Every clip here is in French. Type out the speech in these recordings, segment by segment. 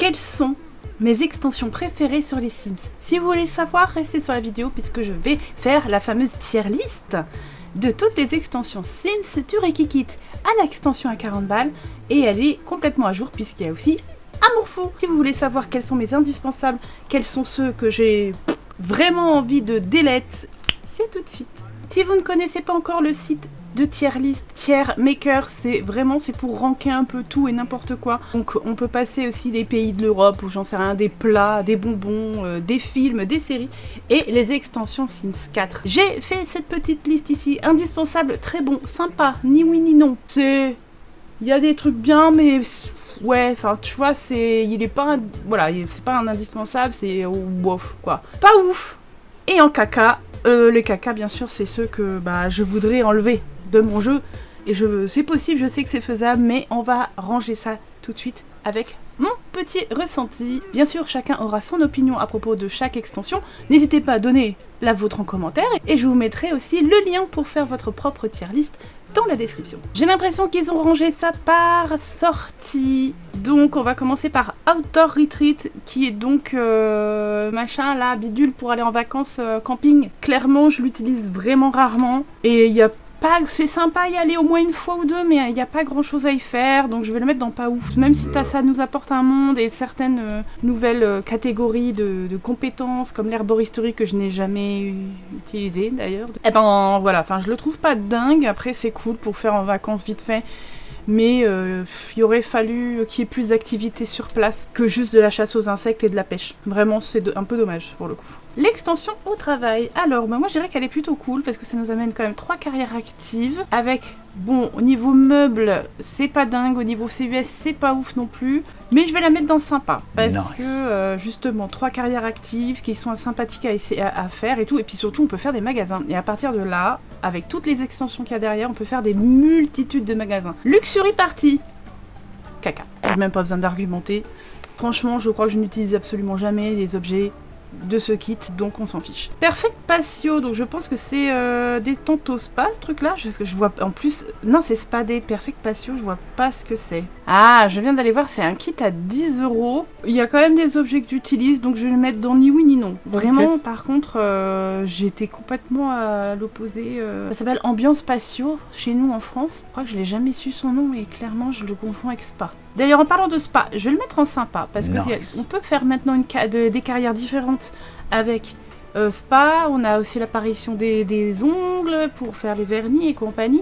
Quelles sont mes extensions préférées sur les Sims? Si vous voulez savoir, restez sur la vidéo puisque je vais faire la fameuse tier list de toutes les extensions Sims du Rikikit à l'extension à 40 balles, et elle est complètement à jour puisqu'il y a aussi Amour Fou. Si vous voulez savoir quels sont mes indispensables, quels sont ceux que j'ai vraiment envie de delete, c'est tout de suite. Si vous ne connaissez pas encore le site de tier list, Tier Maker, c'est pour ranker un peu tout et n'importe quoi. Donc on peut passer aussi des pays de l'Europe, ou j'en sais rien, des plats, des bonbons, des films, des séries, et les extensions Sims 4. J'ai fait cette petite liste ici, indispensable, très bon, sympa, ni oui ni non. Il y a des trucs bien, mais ouais, enfin tu vois, il est pas, voilà, c'est pas un indispensable, c'est bof quoi. Pas ouf. Et en caca, les caca bien sûr, c'est ceux que je voudrais enlever de mon jeu, et c'est possible, je sais que c'est faisable, mais on va ranger ça tout de suite avec mon petit ressenti. Bien sûr, chacun aura son opinion à propos de chaque extension, n'hésitez pas à donner la vôtre en commentaire, et je vous mettrai aussi le lien pour faire votre propre tier list dans la description. J'ai l'impression qu'ils ont rangé ça par sortie, donc on va commencer par Outdoor Retreat, qui est donc machin là, bidule pour aller en vacances camping. Clairement, je l'utilise vraiment rarement, et il y a pas, c'est sympa y aller au moins une fois ou deux, mais il n'y a pas grand chose à y faire, donc je vais le mettre dans pas ouf. Même si ça nous apporte un monde et certaines nouvelles catégories de compétences, comme l'herboristerie que je n'ai jamais utilisé d'ailleurs. Et ben voilà, enfin je le trouve pas dingue, après c'est cool pour faire en vacances vite fait, mais il aurait fallu qu'il y ait plus d'activités sur place que juste de la chasse aux insectes et de la pêche. Vraiment, c'est un peu dommage pour le coup. L'extension au travail. Alors, moi je dirais qu'elle est plutôt cool parce que ça nous amène quand même 3 carrières actives. Avec, bon, au niveau meubles, c'est pas dingue. Au niveau CUS, c'est pas ouf non plus. Mais je vais la mettre dans sympa. Parce que, justement, 3 carrières actives qui sont sympathiques à faire et tout. Et puis surtout, on peut faire des magasins. Et à partir de là, avec toutes les extensions qu'il y a derrière, on peut faire des multitudes de magasins. Luxury Party. Caca. J'ai même pas besoin d'argumenter. Franchement, je crois que je n'utilise absolument jamais les objets de ce kit, donc on s'en fiche. Perfect Patio, donc je pense que c'est des Tonto Spa, ce truc là, parce que je vois en plus, non c'est Spadé, Perfect Patio, je vois pas ce que c'est. Ah, je viens d'aller voir, c'est un kit à 10 €. Il y a quand même des objets que j'utilise, donc je vais le mettre dans ni oui ni non. Vraiment, okay. Par contre, j'étais complètement à l'opposé. Ça s'appelle Ambiance Patio, chez nous en France. Je crois que je l'ai jamais su son nom, et clairement je le confonds avec Spa. D'ailleurs, en parlant de spa, je vais le mettre en sympa, parce que on peut faire maintenant des carrières différentes avec spa. On a aussi l'apparition des ongles pour faire les vernis et compagnie.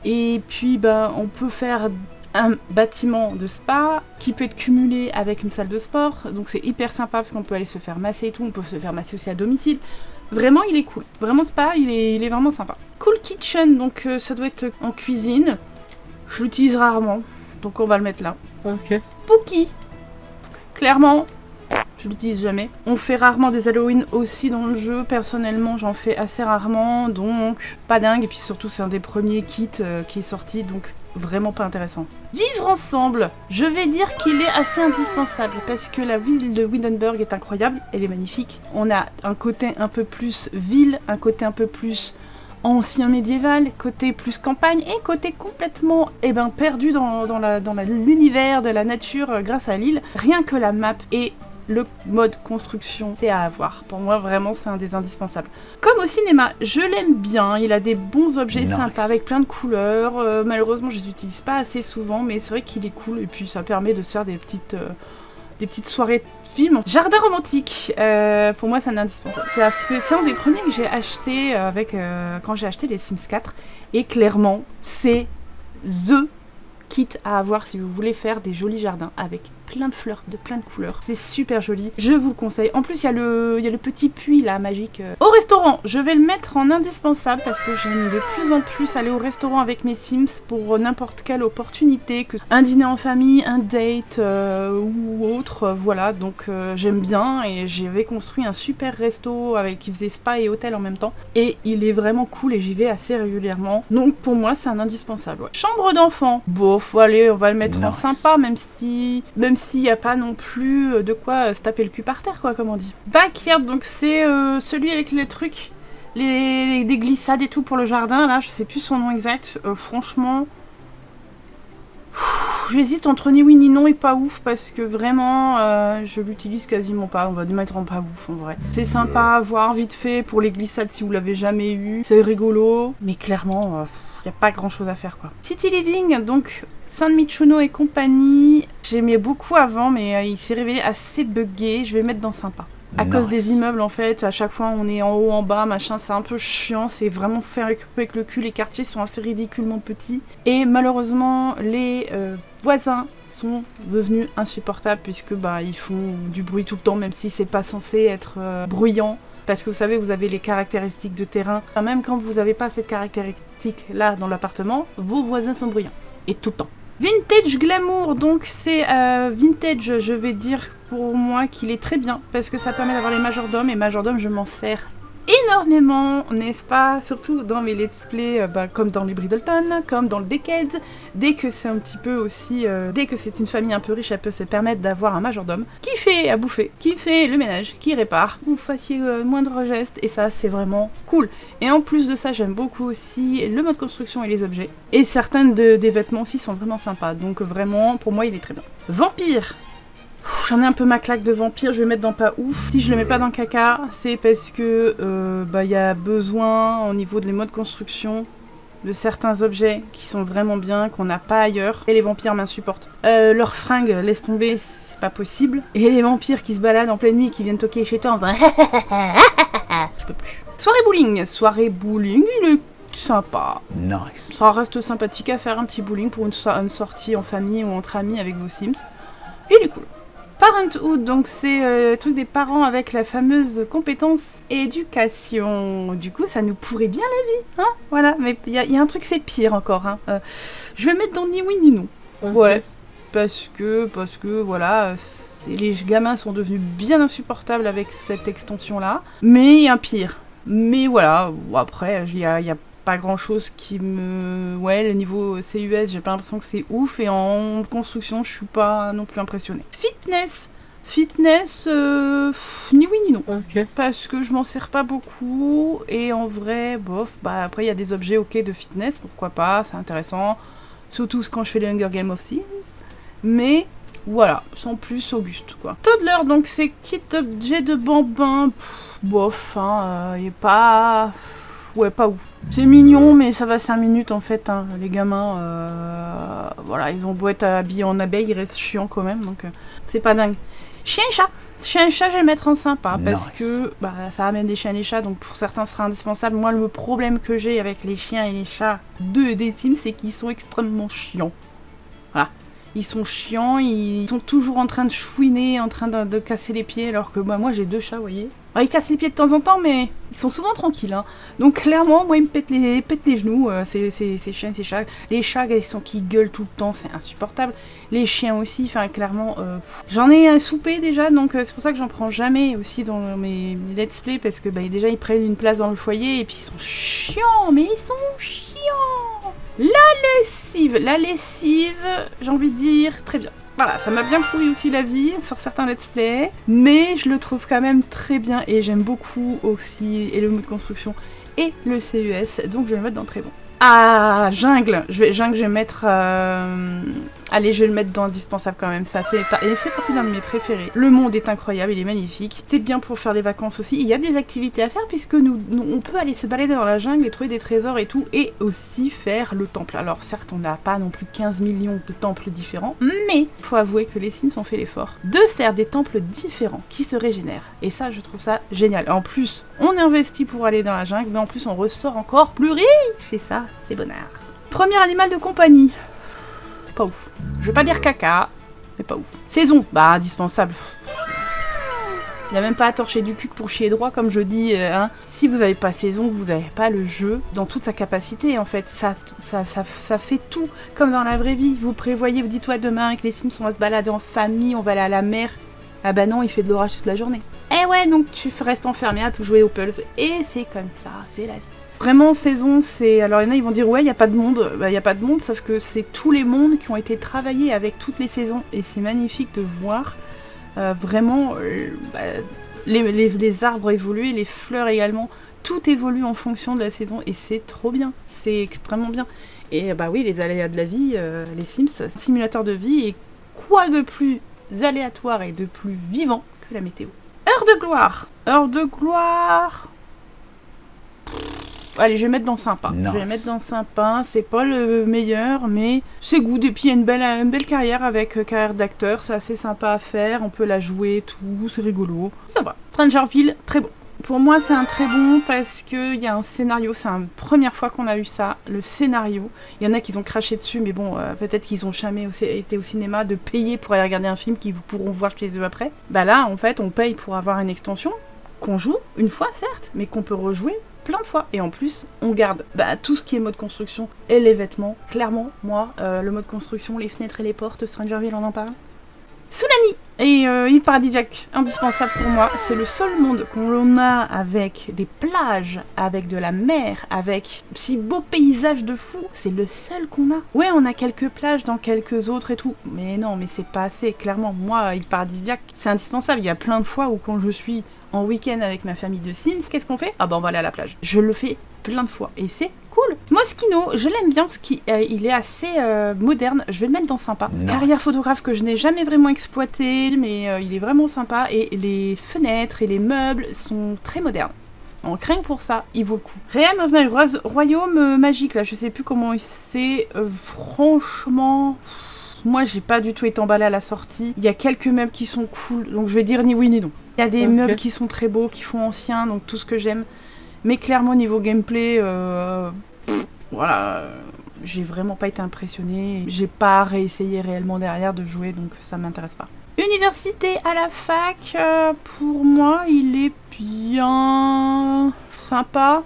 Et puis, on peut faire un bâtiment de spa qui peut être cumulé avec une salle de sport. Donc c'est hyper sympa parce qu'on peut aller se faire masser et tout. On peut se faire masser aussi à domicile. Vraiment, il est cool. Vraiment, spa, il est vraiment sympa. Cool Kitchen, donc ça doit être en cuisine. Je l'utilise rarement. Donc on va le mettre là. Ok. Pookie. Clairement, je l'utilise jamais. On fait rarement des Halloween aussi dans le jeu. Personnellement, j'en fais assez rarement. Donc, pas dingue. Et puis surtout, c'est un des premiers kits qui est sorti. Donc, vraiment pas intéressant. Vivre ensemble. Je vais dire qu'il est assez indispensable. Parce que la ville de Windenburg est incroyable. Elle est magnifique. On a un côté un peu plus ville. Un côté un peu plus ancien médiéval, côté plus campagne, et côté complètement perdu dans l'univers de la nature grâce à l'île. Rien que la map et le mode construction, c'est à avoir. Pour moi, vraiment, c'est un des indispensables. Comme au cinéma, je l'aime bien. Il a des bons objets sympas avec plein de couleurs. Malheureusement, je les utilise pas assez souvent, mais c'est vrai qu'il est cool. Et puis, ça permet de se faire des petites soirées film. Jardin romantique, pour moi c'est un indispensable. C'est un des premiers que j'ai acheté quand j'ai acheté les Sims 4, et clairement c'est THE kit à avoir si vous voulez faire des jolis jardins avec plein de fleurs de plein de couleurs. C'est super joli, je vous le conseille. En plus il y a le petit puits là magique. Au restaurant, je vais le mettre en indispensable parce que j'aime de plus en plus aller au restaurant avec mes Sims pour n'importe quelle opportunité, que un dîner en famille, un date ou autre, voilà. Donc j'aime bien, et j'avais construit un super resto qui faisait spa et hôtel en même temps, et il est vraiment cool et j'y vais assez régulièrement. Donc pour moi c'est un indispensable. Ouais. Chambre d'enfant, bon faut aller, on va le mettre en sympa, même s'il n'y a pas non plus de quoi se taper le cul par terre, quoi, comme on dit. Backyard, donc c'est celui avec les trucs, des glissades et tout pour le jardin, là, je sais plus son nom exact. Franchement, J'hésite entre ni oui ni non et pas ouf parce que vraiment je l'utilise quasiment pas. On va le mettre en pas ouf en vrai. C'est sympa à voir vite fait pour les glissades si vous l'avez jamais eu. C'est rigolo, mais clairement y a pas grand chose à faire quoi. City Living, donc San Michuno et compagnie. J'aimais beaucoup avant, mais il s'est révélé assez buggé. Je vais mettre dans sympa. À cause des immeubles, en fait, à chaque fois on est en haut, en bas, machin, c'est un peu chiant, c'est vraiment faire avec le cul, les quartiers sont assez ridiculement petits. Et malheureusement, les voisins sont devenus insupportables puisque ils font du bruit tout le temps, même si c'est pas censé être bruyant. Parce que vous savez, vous avez les caractéristiques de terrain. Enfin, même quand vous n'avez pas cette caractéristique-là dans l'appartement, vos voisins sont bruyants. Et tout le temps. Vintage Glamour, donc c'est vintage, je vais dire pour moi qu'il est très bien parce que ça permet d'avoir les majordomes et majordomes je m'en sers énormément, n'est-ce pas? Surtout dans mes let's play, comme dans les Bridleton, comme dans le Decades, dès que c'est un petit peu aussi, dès que c'est une famille un peu riche, elle peut se permettre d'avoir un majordome qui fait à bouffer, qui fait le ménage, qui répare, vous fassiez moindre geste, et ça c'est vraiment cool. Et en plus de ça, j'aime beaucoup aussi le mode construction et les objets, et certains des vêtements aussi sont vraiment sympas, donc vraiment, pour moi il est très bien. Vampire. J'en ai un peu ma claque de vampire, je vais mettre dans pas ouf. Si je le mets pas dans caca, c'est parce que y a besoin au niveau de les modes construction de certains objets qui sont vraiment bien, qu'on n'a pas ailleurs. Et les vampires m'insupportent. Leurs fringues, laisse tomber, c'est pas possible. Et les vampires qui se baladent en pleine nuit, qui viennent toquer chez toi en disant je peux plus. Soirée bowling. Soirée bowling, il est sympa. Nice. Ça reste sympathique à faire un petit bowling pour une sortie en famille ou entre amis avec vos Sims. Il est cool. Parenthood, donc c'est le truc des parents avec la fameuse compétence éducation. Du coup, ça nous pourrait bien la vie, hein. Voilà, mais il y a un truc, c'est pire encore, hein. Je vais mettre dans ni oui ni non. Okay. Ouais, parce que voilà, les gamins sont devenus bien insupportables avec cette extension-là. Mais il y a un pire. Mais voilà, après, il y a pas grand chose qui me... Ouais, le niveau CUS, j'ai pas l'impression que c'est ouf, et en construction, je suis pas non plus impressionnée. Fitness, ni oui ni non. Okay. Parce que je m'en sers pas beaucoup, et en vrai, bof, après il y a des objets ok de fitness, pourquoi pas, c'est intéressant. Surtout quand je fais les Hunger Games of Sims. Mais voilà, sans plus auguste quoi. Toddler, donc c'est kit objet de bambin, bof, hein, il est pas... Ouais, pas ouf. C'est mignon, mais ça va 5 minutes en fait, hein. Les gamins, voilà, ils ont beau être habillés en abeille, ils restent chiants quand même, donc c'est pas dingue. Chien et chat. Chien et chat, je vais mettre en sympa, parce que ça amène des chiens et des chats, donc pour certains, ce sera indispensable. Moi, le problème que j'ai avec les chiens et les chats des Sims, c'est qu'ils sont extrêmement chiants. Voilà. Ils sont chiants, ils sont toujours en train de chouiner, en train de casser les pieds, alors que moi j'ai 2 chats, vous voyez. Alors, ils cassent les pieds de temps en temps, mais ils sont souvent tranquilles, hein. Donc clairement, moi ils me pètent les genoux, ces chiens, ces chats. Les chats qui gueulent tout le temps, c'est insupportable. Les chiens aussi, enfin clairement, j'en ai un soupé déjà, donc c'est pour ça que j'en prends jamais aussi dans mes let's play, parce que déjà ils prennent une place dans le foyer, et puis ils sont chiants, mais ils sont chiants. La lessive, j'ai envie de dire, très bien. Voilà, ça m'a bien pourri aussi la vie sur certains let's play, mais je le trouve quand même très bien et j'aime beaucoup aussi et le mode construction et le CES, donc je vais le mettre dans très bon. Ah, jungle, je vais mettre... Allez, je vais le mettre dans indispensable quand même, il fait partie d'un de mes préférés. Le monde est incroyable, il est magnifique. C'est bien pour faire des vacances aussi. Il y a des activités à faire puisque on peut aller se balader dans la jungle et trouver des trésors et tout, et aussi faire le temple. Alors certes, on n'a pas non plus 15 millions de temples différents, mais il faut avouer que les Sims ont fait l'effort de faire des temples différents qui se régénèrent. Et ça, je trouve ça génial. En plus, on investit pour aller dans la jungle, mais en plus on ressort encore plus riche, et ça, c'est bonheur. Premier animal de compagnie. Pas ouf. Je vais pas dire caca, mais pas ouf. Saison, indispensable. Il n'y a même pas à torcher du cul pour chier droit, comme je dis, hein. Si vous n'avez pas saison, vous n'avez pas le jeu dans toute sa capacité, en fait. Ça fait tout, comme dans la vraie vie. Vous prévoyez, vous dites, ouais, demain, avec les Sims, on va se balader en famille, on va aller à la mer. Ah bah non, il fait de l'orage toute la journée. Eh ouais, donc tu restes enfermé à jouer aux Pulse. Et c'est comme ça, c'est la vie. Vraiment, saison, c'est... Alors, il y en a, ils vont dire, ouais, il n'y a pas de monde. Il n'y a pas de monde, sauf que c'est tous les mondes qui ont été travaillés avec toutes les saisons. Et c'est magnifique de voir vraiment les arbres évoluer, les fleurs également. tout évolue en fonction de la saison et c'est trop bien, c'est extrêmement bien. Et bah oui, les aléas de la vie, les Sims, simulateur de vie, et quoi de plus aléatoire et de plus vivant que la météo. Heure de gloire. Heure de gloire. Allez, je vais mettre dans sympa. Nice. Je vais mettre dans sympa. C'est pas le meilleur, mais c'est good. Et puis il y a une belle carrière avec carrière d'acteur. C'est assez sympa à faire. On peut la jouer, tout. C'est rigolo. Ça va. Strangerville, très bon. Pour moi, c'est un très bon parce qu'il y a un scénario. C'est la première fois qu'on a eu ça. Le scénario. Il y en a qui ont craché dessus, mais bon, peut-être qu'ils ont jamais été au cinéma de payer pour aller regarder un film qu'ils pourront voir chez eux après. Bah là, en fait, on paye pour avoir une extension qu'on joue une fois, certes, mais qu'on peut rejouer plein de fois. Et en plus, on garde tout ce qui est mode construction et les vêtements. Clairement, moi, le mode construction, les fenêtres et les portes, Strangerville, on en parle. Soulani et île paradisiaque, indispensable pour moi. C'est le seul monde qu'on a avec des plages, avec de la mer, avec si beaux paysages de fou. C'est le seul qu'on a. Ouais, on a quelques plages dans quelques autres et tout. Mais non, mais c'est pas assez. Clairement, moi, île paradisiaque, c'est indispensable. Il y a plein de fois où quand je suis en week-end avec ma famille de Sims, qu'est-ce qu'on fait? Ah bah on va aller à la plage. Je le fais plein de fois et c'est cool. Moschino, je l'aime bien, il est assez moderne, je vais le mettre dans sympa. Nice. Carrière photographe que je n'ai jamais vraiment exploité, mais il est vraiment sympa et les fenêtres et les meubles sont très modernes. Donc rien que pour ça, il vaut le coup. Realm of Magic, Royaume magique, là, je sais plus comment c'est, franchement... Moi, j'ai pas du tout été emballée à la sortie. Il y a quelques meubles qui sont cool, donc je vais dire ni oui ni non. Il y a des meubles qui sont très beaux, qui font ancien, donc tout ce que j'aime. Mais clairement, niveau gameplay, voilà, j'ai vraiment pas été impressionnée. J'ai pas réessayé réellement derrière de jouer, donc ça m'intéresse pas. Université à la fac, pour moi, il est bien... Sympa.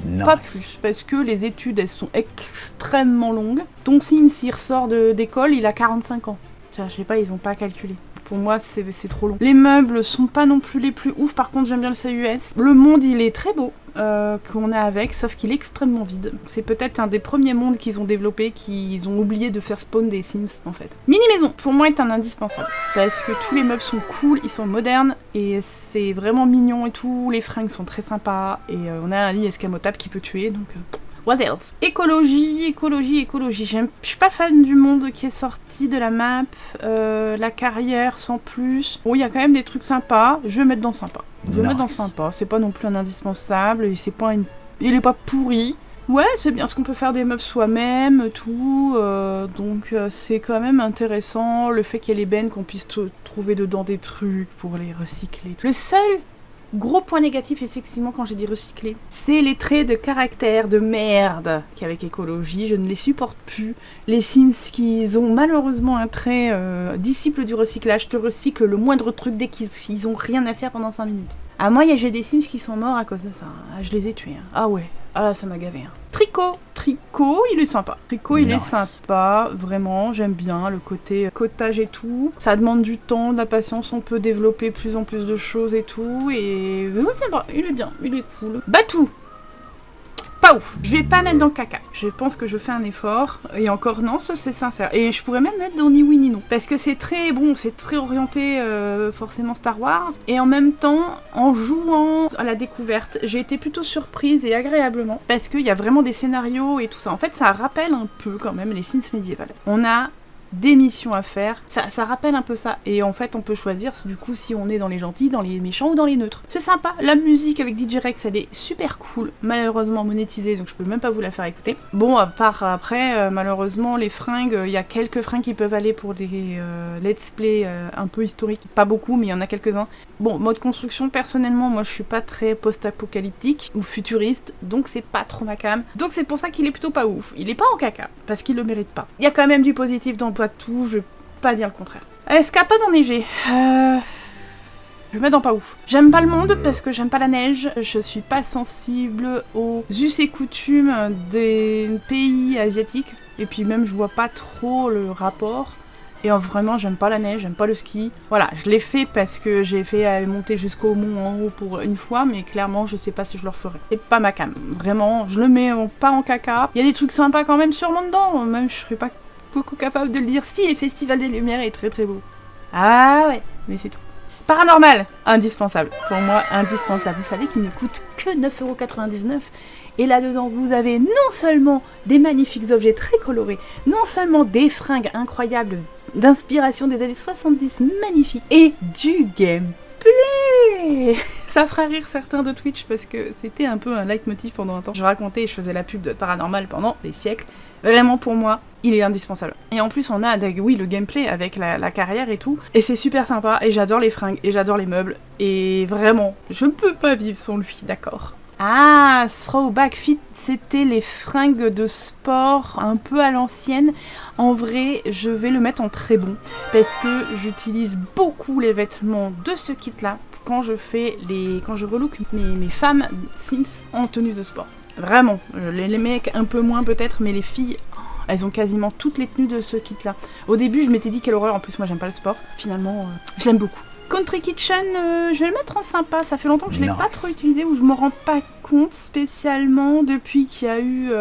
Nice. Pas plus, parce que les études, elles sont extrêmement longues. Ton Sims, s'il ressort d'école, il a 45 ans. Je sais pas, ils ont pas calculé. Pour moi, c'est trop long. Les meubles sont pas non plus les plus ouf, par contre, j'aime bien le CUS. Le monde, il est très beau, qu'on a avec, sauf qu'il est extrêmement vide. C'est peut-être un des premiers mondes qu'ils ont développé, qu'ils ont oublié de faire spawn des Sims, en fait. Mini-maison, pour moi, est un indispensable. Parce que tous les meubles sont cool, ils sont modernes, et c'est vraiment mignon et tout. Les fringues sont très sympas, et on a un lit escamotable qui peut tuer, donc... What else? Écologie. Je suis pas fan du monde qui est sorti de la map, la carrière sans plus. Bon, il y a quand même des trucs sympas. Je vais mettre dans sympa. C'est pas non plus un indispensable et c'est pas il est pas pourri. Ouais, c'est bien ce qu'on peut faire des meubles soi-même, tout. Donc c'est quand même intéressant. Le fait qu'il y ait les bennes, qu'on puisse trouver dedans des trucs pour les recycler. Le seul gros point négatif, effectivement, quand j'ai dit recycler, c'est les traits de caractère de merde qu'avec écologie, je ne les supporte plus. Les Sims qui ont malheureusement un trait disciple du recyclage, te recyclent le moindre truc dès qu'ils ont rien à faire pendant 5 minutes. Ah, moi, j'ai des Sims qui sont morts à cause de ça. Ah, je les ai tués. Hein. Ah ouais, ah là, ça m'a gavé. Hein. Tricot, il est sympa. Il est sympa, vraiment, j'aime bien le côté cottage et tout. Ça demande du temps, de la patience, on peut développer plus en plus de choses et tout. Et ouais, c'est vrai, il est bien, il est cool. Batou, pas ouf. Je vais pas mettre dans le caca. Je pense que je fais un effort. Et encore non, ça c'est sincère. Et je pourrais même mettre dans ni oui ni non. Parce que c'est très bon, c'est très orienté forcément Star Wars. Et en même temps, en jouant à la découverte, j'ai été plutôt surprise et agréablement. Parce qu'il y a vraiment des scénarios et tout ça. En fait, ça rappelle un peu quand même les Sims médiévales. On a des missions à faire, ça rappelle un peu ça, et en fait on peut choisir du coup si on est dans les gentils, dans les méchants ou dans les neutres. C'est sympa, la musique avec DJ Rex elle est super cool, malheureusement monétisée donc je peux même pas vous la faire écouter. Bon, à part après, malheureusement les fringues, il y a quelques fringues qui peuvent aller pour des let's play un peu historiques, pas beaucoup mais il y en a quelques-uns. Bon, mode construction, personnellement moi je suis pas très post-apocalyptique ou futuriste, donc c'est pas trop ma cam, donc c'est pour ça qu'il est plutôt pas ouf. Il est pas en caca, parce qu'il le mérite pas. Il y a quand même du positif dans tout, je vais pas dire le contraire. Est-ce qu'il n'y a pas d'enneigé? Je vais mettre dans pas ouf. J'aime pas le monde parce que j'aime pas la neige. Je suis pas sensible aux us et coutumes des pays asiatiques. Et puis même je vois pas trop le rapport. Et vraiment j'aime pas la neige, j'aime pas le ski. Voilà, je l'ai fait parce que j'ai fait monter jusqu'au mont en haut pour une fois. Mais clairement je sais pas si je le referai. C'est pas ma cam. Vraiment, je le mets pas en caca. Il y a des trucs sympas quand même sûrement dedans. Même je serais pas beaucoup capable de le dire si les festivals des Lumières est très très beau. Ah ouais, mais c'est tout. Paranormal, indispensable. Pour moi, indispensable. Vous savez qu'il ne coûte que 9,99 €. Et là-dedans, vous avez non seulement des magnifiques objets très colorés, non seulement des fringues incroyables d'inspiration des années 70 magnifiques, et du gameplay. Ça fera rire certains de Twitch parce que c'était un peu un leitmotiv pendant un temps. Je racontais et je faisais la pub de Paranormal pendant des siècles. Vraiment, pour moi, il est indispensable. Et en plus, on a, oui, le gameplay avec la carrière et tout. Et c'est super sympa. Et j'adore les fringues. Et j'adore les meubles. Et vraiment, je ne peux pas vivre sans lui, d'accord. Ah, Throwback Fit, c'était les fringues de sport un peu à l'ancienne. En vrai, je vais le mettre en très bon. Parce que j'utilise beaucoup les vêtements de ce kit-là quand je relook mes femmes Sims en tenue de sport. Vraiment, les mecs un peu moins peut-être, mais les filles, elles ont quasiment toutes les tenues de ce kit-là. Au début, je m'étais dit quelle horreur, en plus moi j'aime pas le sport. Finalement, je l'aime beaucoup. Country Kitchen, je vais le mettre en sympa, ça fait longtemps que je l'ai pas trop utilisé, ou je me rends pas compte spécialement depuis qu'il y a eu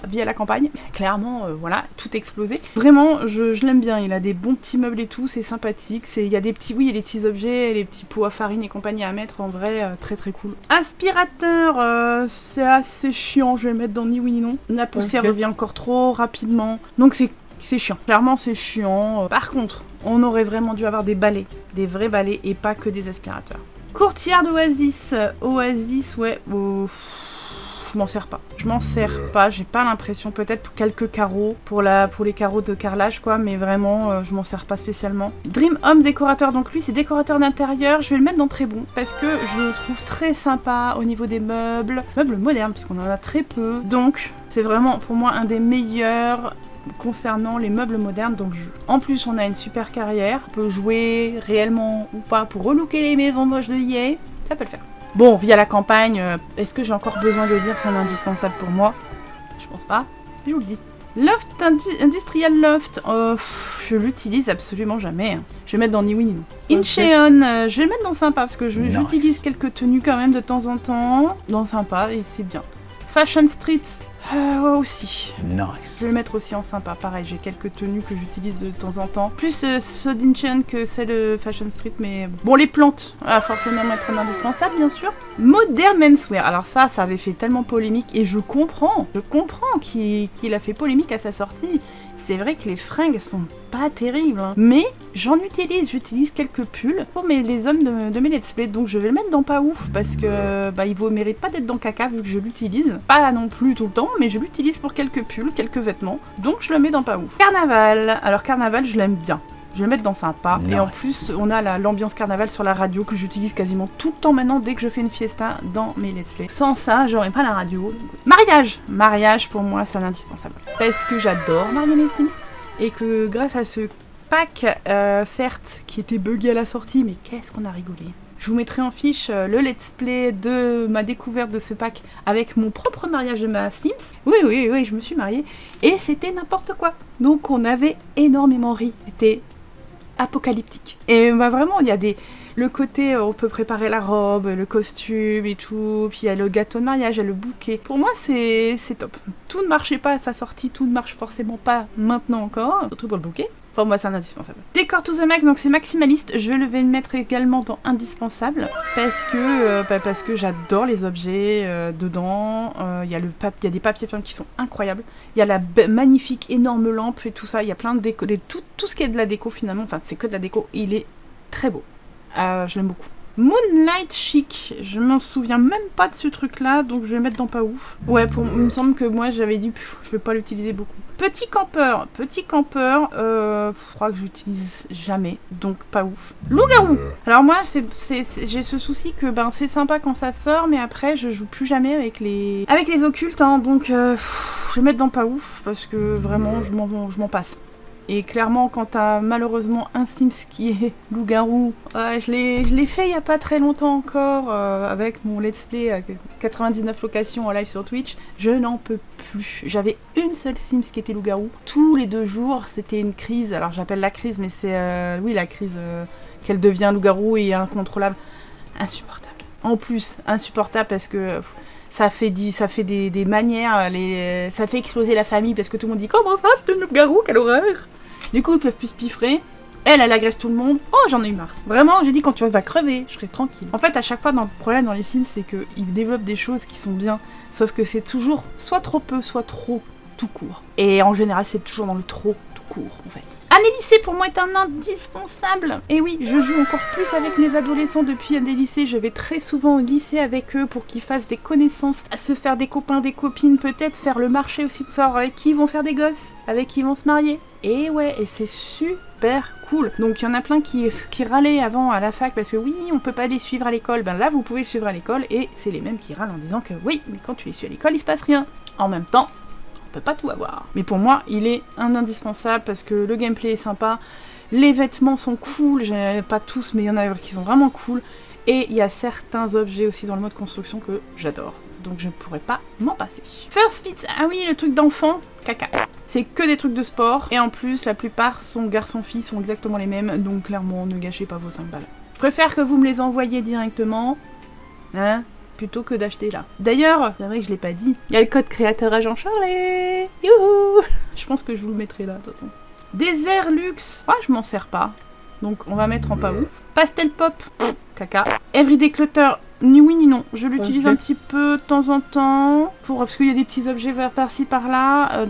Via la campagne. Clairement, voilà, tout explosé. Vraiment, je l'aime bien, il a des bons petits meubles et tout, c'est sympathique. Il y a des petits, oui, il y a des petits objets, les petits pots à farine et compagnie à mettre, en vrai, très très cool. Aspirateur, c'est assez chiant, je vais le mettre dans ni oui ni non. La poussière revient encore trop rapidement, donc c'est chiant. Clairement, c'est chiant. Par contre, on aurait vraiment dû avoir des balais, des vrais balais et pas que des aspirateurs. Courtière d'Oasis. Oasis, ouais, je m'en sers pas. Je m'en sers pas, j'ai pas l'impression, peut-être pour quelques carreaux, pour les carreaux de carrelage quoi, mais vraiment, je m'en sers pas spécialement. Dream Home décorateur, donc lui c'est décorateur d'intérieur, je vais le mettre dans très bon, parce que je le trouve très sympa au niveau des meubles modernes, parce qu'on en a très peu, donc c'est vraiment pour moi un des meilleurs concernant les meubles modernes. Donc en plus on a une super carrière, on peut jouer réellement ou pas pour relooker les maisons moches de EA, ça peut le faire. Bon, Via la campagne, est-ce que j'ai encore besoin de dire qu'on est indispensable pour moi? Je pense pas, je vous le dis. Loft, Industrial Loft, je l'utilise absolument jamais. Je vais mettre dans ni oui ni non. Incheon, je vais le mettre dans sympa parce que j'utilise quelques tenues quand même de temps en temps. Dans sympa et c'est bien. Fashion Street, aussi. Nice. Je vais le mettre aussi en sympa, pareil, j'ai quelques tenues que j'utilise de temps en temps. Plus ceux d'Incheon que celles de Fashion Street, mais bon, les plantes, forcément mettre en indispensable, bien sûr. Modern Menswear, alors ça avait fait tellement polémique, et je comprends qu'il a fait polémique à sa sortie. C'est vrai que les fringues sont pas terribles, hein. Mais j'utilise quelques pulls pour les hommes de mes let's play, donc je vais le mettre dans pas ouf, parce que il mérite pas d'être dans caca vu que je l'utilise. Pas non plus tout le temps, mais je l'utilise pour quelques pulls, quelques vêtements, donc je le mets dans pas ouf. Carnaval, alors Carnaval je l'aime bien. Je vais le mettre dans sympa. Nice. Et en plus, on a l'ambiance carnaval sur la radio que j'utilise quasiment tout le temps maintenant dès que je fais une fiesta dans mes let's play. Sans ça, j'aurais pas la radio. Mariage, pour moi, c'est un indispensable. Parce que j'adore marier mes Sims. Et que grâce à ce pack, certes, qui était buggé à la sortie, mais qu'est-ce qu'on a rigolé. Je vous mettrai en fiche le let's play de ma découverte de ce pack avec mon propre mariage de ma Sims. Oui, je me suis mariée. Et c'était n'importe quoi. Donc on avait énormément ri. C'était apocalyptique. Et vraiment, il y a le côté, on peut préparer la robe, le costume et tout, puis il y a le gâteau de mariage, il y a le bouquet. Pour moi, c'est top. Tout ne marchait pas à sa sortie, tout ne marche forcément pas maintenant encore, surtout pour le bouquet. Enfin, moi, c'est un indispensable. Décor to the max, donc c'est maximaliste. Je vais le mettre également dans indispensable parce que j'adore les objets dedans. Il y a des papiers peints qui sont incroyables. Il y a la magnifique énorme lampe et tout ça. Il y a plein de déco, tout ce qui est de la déco finalement. Enfin, c'est que de la déco. Il est très beau. Je l'aime beaucoup. Moonlight Chic, je m'en souviens même pas de ce truc là, donc je vais le mettre dans pas ouf. Ouais, il me semble que moi j'avais dit je vais pas l'utiliser beaucoup. Petit campeur, je crois que j'utilise jamais, donc pas ouf. Loup-garou. Alors moi j'ai ce souci que c'est sympa quand ça sort, mais après je joue plus jamais avec les occultes, hein, donc je vais mettre dans pas ouf parce que vraiment je m'en passe. Et clairement, quand t'as malheureusement un Sims qui est loup-garou, je l'ai fait il y a pas très longtemps encore, avec mon let's play à 99 locations en live sur Twitch, je n'en peux plus. J'avais une seule Sims qui était loup-garou. Tous les 2 jours, c'était une crise. Alors j'appelle la crise, mais c'est la crise qu'elle devient loup-garou et incontrôlable. Insupportable. En plus, insupportable parce que ça fait des manières, ça fait exploser la famille parce que tout le monde dit comment ça, c'est une loup-garou, quelle horreur. Du coup, ils peuvent plus se piffrer. Elle agresse tout le monde. Oh, j'en ai eu marre. Vraiment, j'ai dit quand tu vas crever, je serai tranquille. En fait, à chaque fois, le problème dans les Sims, c'est qu'ils développent des choses qui sont bien, sauf que c'est toujours soit trop peu, soit trop tout court. Et en général, c'est toujours dans le trop tout court, en fait. Année lycée, pour moi, est un indispensable. Et oui, je joue encore plus avec mes adolescents depuis année lycée. Je vais très souvent au lycée avec eux pour qu'ils fassent des connaissances, se faire des copains, des copines, peut-être faire le marché aussi pour savoir avec qui ils vont faire des gosses, avec qui ils vont se marier. Et ouais, et c'est super cool. Donc il y en a plein qui râlaient avant à la fac parce que oui, on peut pas les suivre à l'école. Ben là, vous pouvez les suivre à l'école et c'est les mêmes qui râlent en disant que oui, mais quand tu les suis à l'école, il se passe rien. En même temps, on peut pas tout avoir. Mais pour moi, il est un indispensable parce que le gameplay est sympa, les vêtements sont cool, pas tous, mais il y en a qui sont vraiment cool. Et il y a certains objets aussi dans le mode construction que j'adore. Donc je ne pourrais pas m'en passer. First Fit, ah oui, le truc d'enfant, caca. C'est que des trucs de sport, et en plus, la plupart sont garçons-filles, sont exactement les mêmes, donc clairement, ne gâchez pas vos 5 balles. Je préfère que vous me les envoyiez directement, hein, plutôt que d'acheter là. D'ailleurs, c'est vrai que je l'ai pas dit, il y a le code créateur à Jean-Charles. Youhou! Je pense que je vous le mettrai là, de toute façon. Désert luxe, ah, je m'en sers pas. Donc on va mettre en pas ouf. Pastel pop, caca. Everyday clutter, ni oui ni non. Je l'utilise un petit peu de temps en temps parce qu'il y a des petits objets verts par-ci par-là.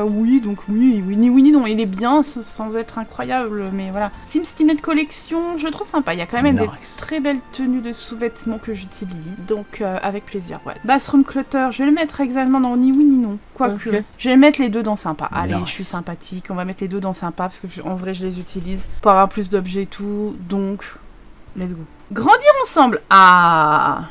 Oui, ni oui ni non. Il est bien sans être incroyable, mais voilà. Sims Ultimate Collection, je le trouve sympa. Il y a quand même des très belles tenues de sous-vêtements que j'utilise. Donc avec plaisir, ouais. Bathroom clutter, je vais le mettre exactement dans ni oui ni non. Quoique. Okay. Je vais mettre les deux dans sympa. Allez, je suis sympathique. On va mettre les deux dans sympa parce que en vrai je les utilise pour avoir plus d'objets et tout. Donc, let's go. Grandir ensemble. Ah.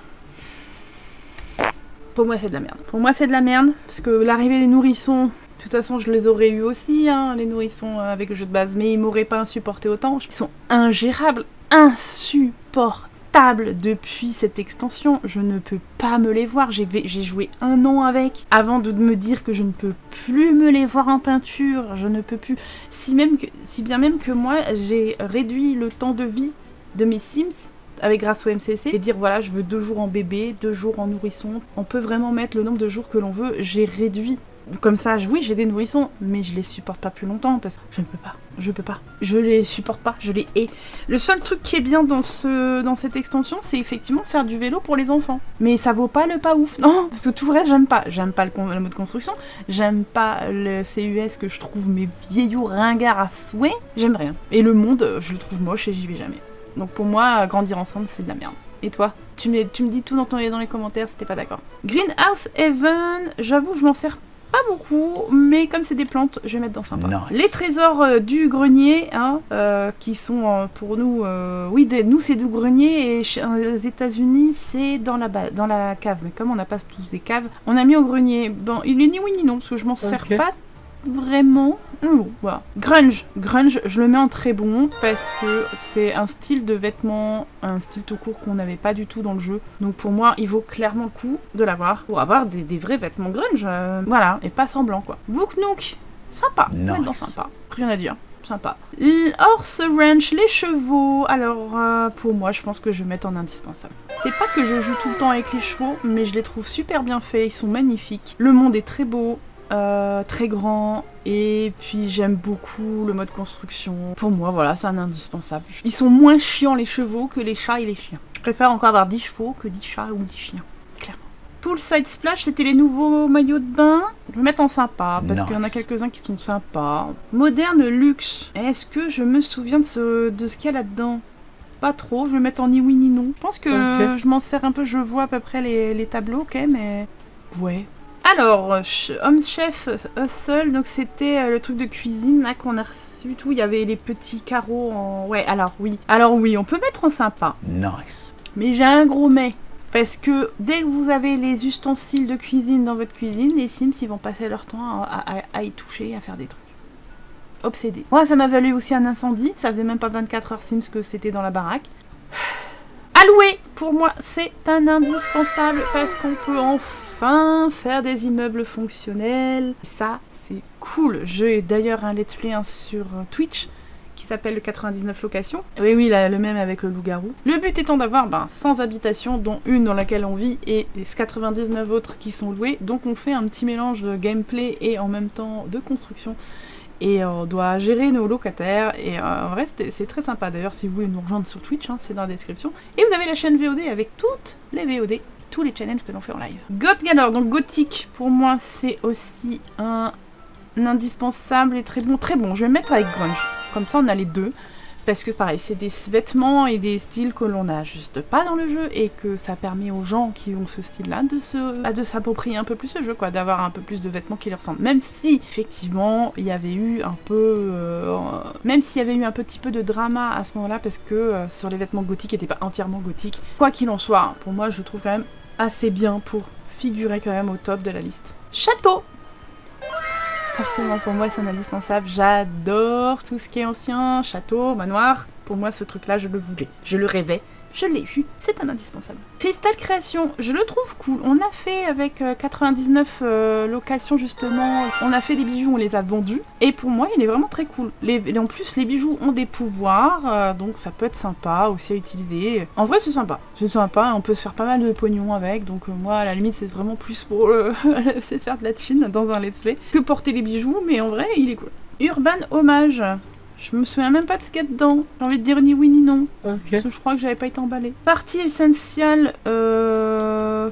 Pour moi c'est de la merde. Pour moi c'est de la merde parce que l'arrivée des nourrissons, de toute façon je les aurais eu aussi, hein, les nourrissons avec le jeu de base, mais ils m'auraient pas supporté autant. Ils sont ingérables, insupportables depuis cette extension. Je ne peux pas me les voir. J'ai joué 1 an avec avant de me dire que je ne peux plus me les voir en peinture. Je ne peux plus. Si bien même que moi j'ai réduit le temps de vie de mes Sims grâce au MCC et dire voilà, je veux 2 jours en bébé, 2 jours en nourrisson. On peut vraiment mettre le nombre de jours que l'on veut. J'ai réduit. Comme ça, oui, j'ai des nourrissons, mais je les supporte pas plus longtemps parce que je ne peux pas. Je peux pas. Je les supporte pas. Je les hais. Le seul truc qui est bien dans cette extension, c'est effectivement faire du vélo pour les enfants. Mais ça vaut pas le pas ouf. Non, parce que tout le reste, j'aime pas. J'aime pas le mode construction. J'aime pas le CUS que je trouve mes vieillots ringards à souhait. J'aime rien. Et le monde, je le trouve moche et j'y vais jamais. Donc pour moi, grandir ensemble, c'est de la merde. Et toi ? Tu me dis tout dans les commentaires si t'es pas d'accord. Greenhouse Heaven, j'avoue, je m'en sers pas beaucoup, mais comme c'est des plantes, je vais mettre dans sympa. Nice. Les trésors du grenier, hein, qui sont pour nous... nous c'est du grenier, et aux États-Unis c'est dans la cave. Mais comme on n'a pas tous des caves, on a mis au grenier. Bon, il est ni oui ni non, parce que je m'en sers pas vraiment. Voilà. Grunge, je le mets en très bon parce que c'est un style de vêtements, un style tout court qu'on n'avait pas du tout dans le jeu. Donc pour moi, il vaut clairement le coup de l'avoir pour avoir des vrais vêtements grunge. Voilà, et pas semblant quoi. Book Nook, sympa, nice. Dans sympa, rien à dire. Sympa. Horse Ranch, les chevaux. Alors, pour moi, je pense que je vais mettre en indispensable. C'est pas que je joue tout le temps avec les chevaux, mais je les trouve super bien faits, ils sont magnifiques. Le monde est très beau. Très grand, et puis j'aime beaucoup le mode construction. Pour moi, voilà, c'est un indispensable. Ils sont moins chiants les chevaux que les chats et les chiens. Je préfère encore avoir 10 chevaux que 10 chats ou 10 chiens, clairement. Poolside Splash, c'était les nouveaux maillots de bain. Je vais mettre en sympa, parce qu'il y en a quelques-uns qui sont sympas. Moderne luxe. Est-ce que je me souviens de ce qu'il y a là-dedans ? Pas trop, je vais mettre en ni oui ni non. Je pense que je m'en sers un peu, je vois à peu près les tableaux, ok, mais... Ouais. Alors, Home Chef Hustle, donc c'était le truc de cuisine là qu'on a reçu, tout. Il y avait les petits carreaux en... Ouais, alors oui, on peut mettre en sympa. Nice. Mais j'ai un gros mais. Parce que dès que vous avez les ustensiles de cuisine dans votre cuisine, les Sims, ils vont passer leur temps à y toucher, à faire des trucs. Obsédés. Moi, ça m'a valu aussi un incendie. Ça faisait même pas 24 heures Sims que c'était dans la baraque. Alloué, pour moi, c'est un indispensable parce qu'on peut enfin faire des immeubles fonctionnels. Ça, c'est cool. J'ai d'ailleurs un let's play sur Twitch qui s'appelle le 99 locations. Oui, là, le même avec le loup-garou. Le but étant d'avoir 100 habitations, dont une dans laquelle on vit, et les 99 autres qui sont louées. Donc on fait un petit mélange de gameplay et en même temps de construction. et on doit gérer nos locataires, et en vrai c'est très sympa. D'ailleurs si vous voulez nous rejoindre sur Twitch, hein, c'est dans la description. Et vous avez la chaîne VOD avec toutes les VOD, tous les challenges que l'on fait en live. God Galore, donc gothique, pour moi c'est aussi un indispensable et très bon. Je vais mettre avec grunge, comme ça on a les deux. Parce que pareil, c'est des vêtements et des styles que l'on n'a juste pas dans le jeu et que ça permet aux gens qui ont ce style-là de s'approprier un peu plus ce jeu, quoi, d'avoir un peu plus de vêtements qui leur ressemblent. Même si, effectivement, il y avait eu un peu... même s'il y avait eu un petit peu de drama à ce moment-là, parce que sur les vêtements gothiques n'étaient pas entièrement gothiques. Quoi qu'il en soit, pour moi, je trouve quand même assez bien pour figurer quand même au top de la liste. Château! Forcément, pour moi, c'est un indispensable. J'adore tout ce qui est ancien, château, manoir. Pour moi, ce truc-là, je le voulais. Je le rêvais. Je l'ai eu. C'est un indispensable. Crystal Création, je le trouve cool. On a fait avec 99 locations, justement. On a fait des bijoux, on les a vendus. Et pour moi, il est vraiment très cool. En plus, les bijoux ont des pouvoirs. Donc, ça peut être sympa aussi à utiliser. En vrai, c'est sympa. C'est sympa. On peut se faire pas mal de pognon avec. Donc, moi, à la limite, c'est vraiment plus pour c'est faire de la thune dans un let's play que porter les bijoux. Mais en vrai, il est cool. Urban Hommage. Je me souviens même pas de ce qu'il y a dedans. J'ai envie de dire ni oui ni non. Okay. Parce que je crois que j'avais pas été emballée. Partie essentielle. On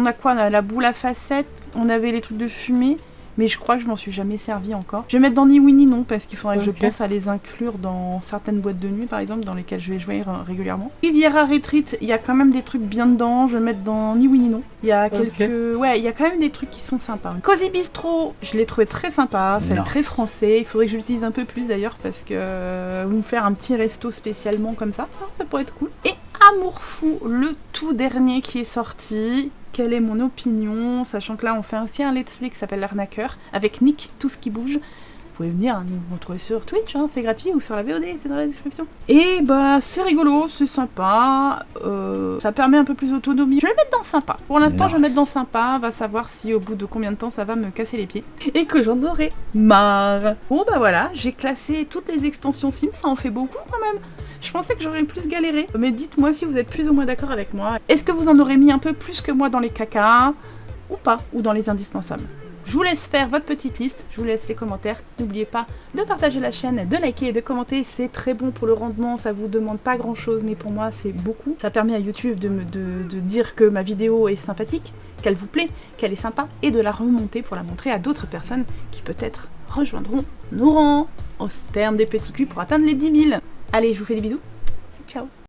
a quoi là? La boule à facettes. On avait les trucs de fumée. Mais je crois que je m'en suis jamais servi encore. Je vais mettre dans ni oui ni non parce qu'il faudrait que je pense à les inclure dans certaines boîtes de nuit par exemple dans lesquelles je vais jouer régulièrement. Riviera Retreat, il y a quand même des trucs bien dedans. Je vais mettre dans ni oui ni non. Il y a quelques... Ouais, il y a quand même des trucs qui sont sympas. Cozy Bistro, je l'ai trouvé très sympa. C'est très français. Il faudrait que je l'utilise un peu plus d'ailleurs parce que vous me faire un petit resto spécialement comme ça, ça pourrait être cool. Et Amour Fou, le tout dernier qui est sorti. Quelle est mon opinion, sachant que là on fait aussi un let's play qui s'appelle L'Arnaqueur avec Nick, tout ce qui bouge. Vous pouvez venir nous retrouver sur Twitch, hein, c'est gratuit, ou sur la VOD, c'est dans la description. Et bah c'est rigolo, c'est sympa, ça permet un peu plus d'autonomie. Je vais le mettre dans sympa. Pour l'instant je vais le mettre dans sympa, on va savoir si au bout de combien de temps ça va me casser les pieds. Et que j'en aurai marre. Bon bah voilà, j'ai classé toutes les extensions Sims, ça en fait beaucoup quand même. Je pensais que j'aurais plus galéré, mais dites-moi si vous êtes plus ou moins d'accord avec moi. Est-ce que vous en aurez mis un peu plus que moi dans les cacas, ou pas, ou dans les indispensables? Je vous laisse faire votre petite liste, je vous laisse les commentaires. N'oubliez pas de partager la chaîne, de liker et de commenter, c'est très bon pour le rendement, ça vous demande pas grand chose, mais pour moi c'est beaucoup. Ça permet à YouTube de dire que ma vidéo est sympathique, qu'elle vous plaît, qu'elle est sympa, et de la remonter pour la montrer à d'autres personnes qui peut-être rejoindront nos rangs au terme des petits culs pour atteindre les 10 000. Allez, je vous fais des bisous. Ciao.